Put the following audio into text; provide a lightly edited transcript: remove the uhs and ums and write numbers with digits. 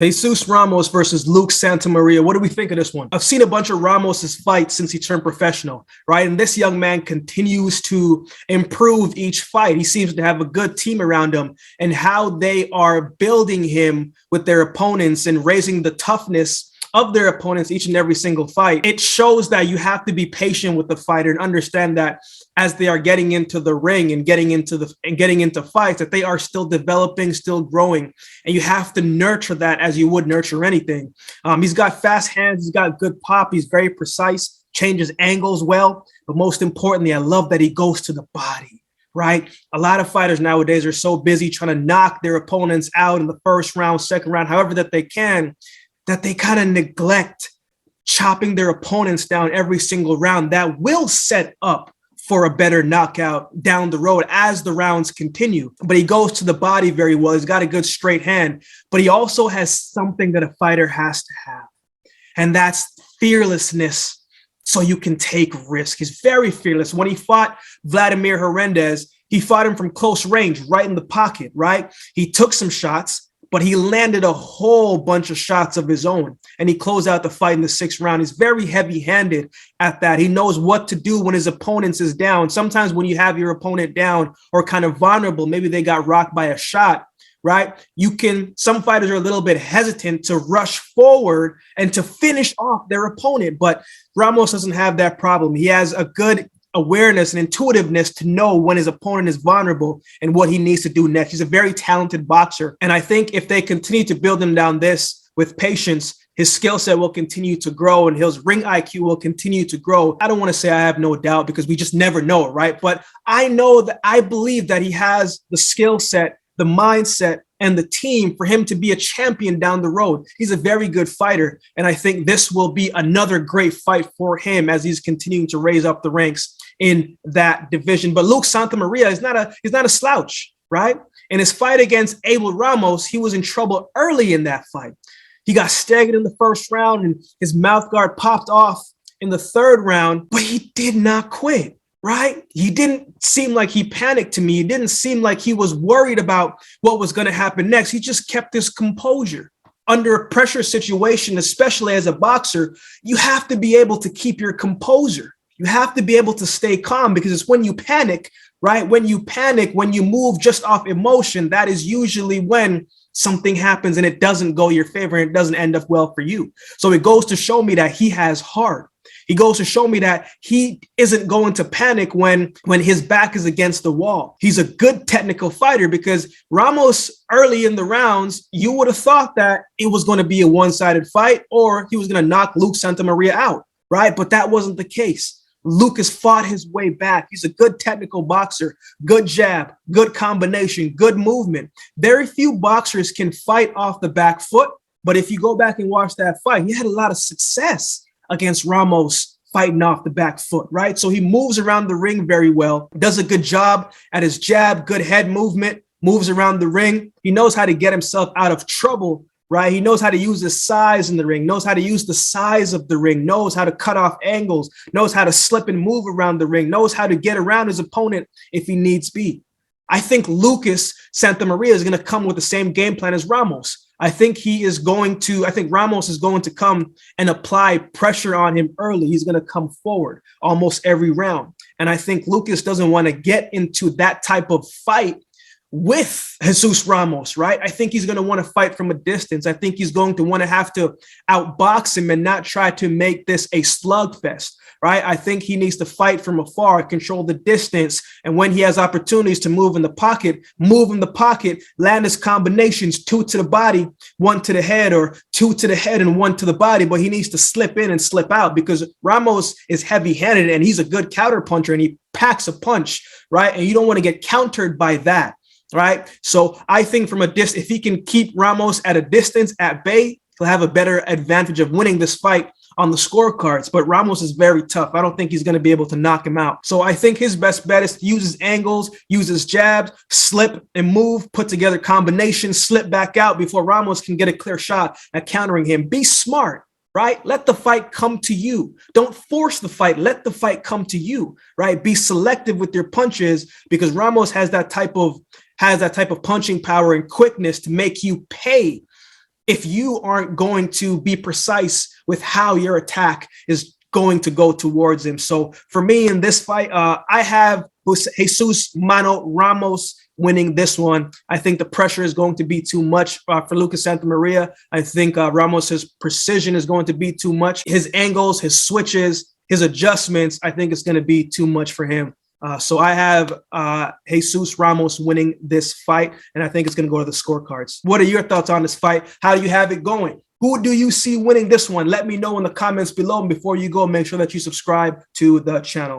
Jesus Ramos versus Luke Santamaria. What do we think of this one? I've seen a bunch of Ramos's fights since he turned professional, right? And this young man continues to improve each fight. He seems to have a good team around him, and how they are building him with their opponents and raising the toughness of their opponents each and every single fight. It shows that you have to be patient with the fighter and understand that as they are getting into the ring and getting into fights, that they are still developing, still growing, and you have to nurture that as you would nurture anything. He's got fast hands, he's got good pop, he's very precise, changes angles well, but most importantly, I love that he goes to the body. Right? A lot of fighters nowadays are so busy trying to knock their opponents out in the first round, second round, however that they can, that they kind of neglect chopping their opponents down every single round. That will set up for a better knockout down the road as the rounds continue. But he goes to the body very well. He's got a good straight hand, but he also has something that a fighter has to have, and that's fearlessness. So you can take risk. He's very fearless. When he fought Vladimir Hernandez, he fought him from close range, right in the pocket, right? He took some shots, but he landed a whole bunch of shots of his own, and he closed out the fight in the sixth round. He's very heavy-handed at that. He knows what to do when his opponent is down. Sometimes when you have your opponent down or kind of vulnerable, maybe they got rocked by a shot, right? Some fighters are a little bit hesitant to rush forward and to finish off their opponent, but Ramos doesn't have that problem. He has a good awareness and intuitiveness to know when his opponent is vulnerable and what he needs to do next. He's a very talented boxer. And I think if they continue to build him down this with patience, his skill set will continue to grow and his ring IQ will continue to grow. I don't want to say I have no doubt because we just never know, right? But I believe that he has the skill set, the mindset, and the team for him to be a champion down the road. He's a very good fighter, and I think this will be another great fight for him as he's continuing to raise up the ranks in that division. But Luke Santamaria is not a slouch, right? In his fight against Abel Ramos, he was in trouble early in that fight. He got staggered in the first round, and his mouth guard popped off in the third round, but he did not quit. Right? He didn't seem like he panicked to me. He didn't seem like he was worried about what was going to happen next. He just kept his composure. Under a pressure situation, especially as a boxer, you have to be able to keep your composure. You have to be able to stay calm because it's when you panic, right? When you panic, when you move just off emotion, that is usually when something happens and it doesn't go your favor and it doesn't end up well for you. So it goes to show me that he has heart. He goes to show me that he isn't going to panic when his back is against the wall. He's a good technical fighter because Ramos early in the rounds, you would have thought that it was going to be a one-sided fight or he was going to knock Luke Santamaria out, right? But that wasn't the case. Lucas fought his way back. He's a good technical boxer, good jab, good combination, good movement. Very few boxers can fight off the back foot, but if you go back and watch that fight, he had a lot of success against Ramos fighting off the back foot, right? So he moves around the ring very well, does a good job at his jab, good head movement, moves around the ring. He knows how to get himself out of trouble, right? He knows how to use his size in the ring, knows how to use the size of the ring, knows how to cut off angles, knows how to slip and move around the ring, knows how to get around his opponent if he needs be. I think Lucas Santamaria is going to come with the same game plan as Ramos. I think Ramos is going to come and apply pressure on him early. He's going to come forward almost every round. And I think Lucas doesn't want to get into that type of fight with Jesus Ramos, right? I think he's going to want to fight from a distance. I think he's going to want to have to outbox him and not try to make this a slugfest, right? I think he needs to fight from afar, control the distance, and when he has opportunities to move in the pocket, land his combinations, 2 to the body, 1 to the head, or 2 to the head and 1 to the body, but he needs to slip in and slip out because Ramos is heavy-handed and he's a good counter puncher and he packs a punch, right? And you don't want to get countered by that. Right. So I think from a distance, if he can keep Ramos at a distance at bay, he'll have a better advantage of winning this fight on the scorecards. But Ramos is very tough. I don't think he's going to be able to knock him out. So I think his best bet is to use his angles, use his jabs, slip and move, put together combinations, slip back out before Ramos can get a clear shot at countering him. Be smart. Right? Let the fight come to you. Don't force the fight. Let the fight come to you, right? Be selective with your punches because Ramos has that type of punching power and quickness to make you pay if you aren't going to be precise with how your attack is going to go towards him. So for me in this fight, I have Jesus Mano Ramos winning this one. I think the pressure is going to be too much for Lucas Santamaria. I think Ramos's precision is going to be too much. His angles, his switches, his adjustments, I think it's going to be too much for him. So I have Jesus Ramos winning this fight, and I think it's going to go to the scorecards. What are your thoughts on this fight? How do you have it going? Who do you see winning this one? Let me know in the comments below. And before you go, make sure that you subscribe to the channel.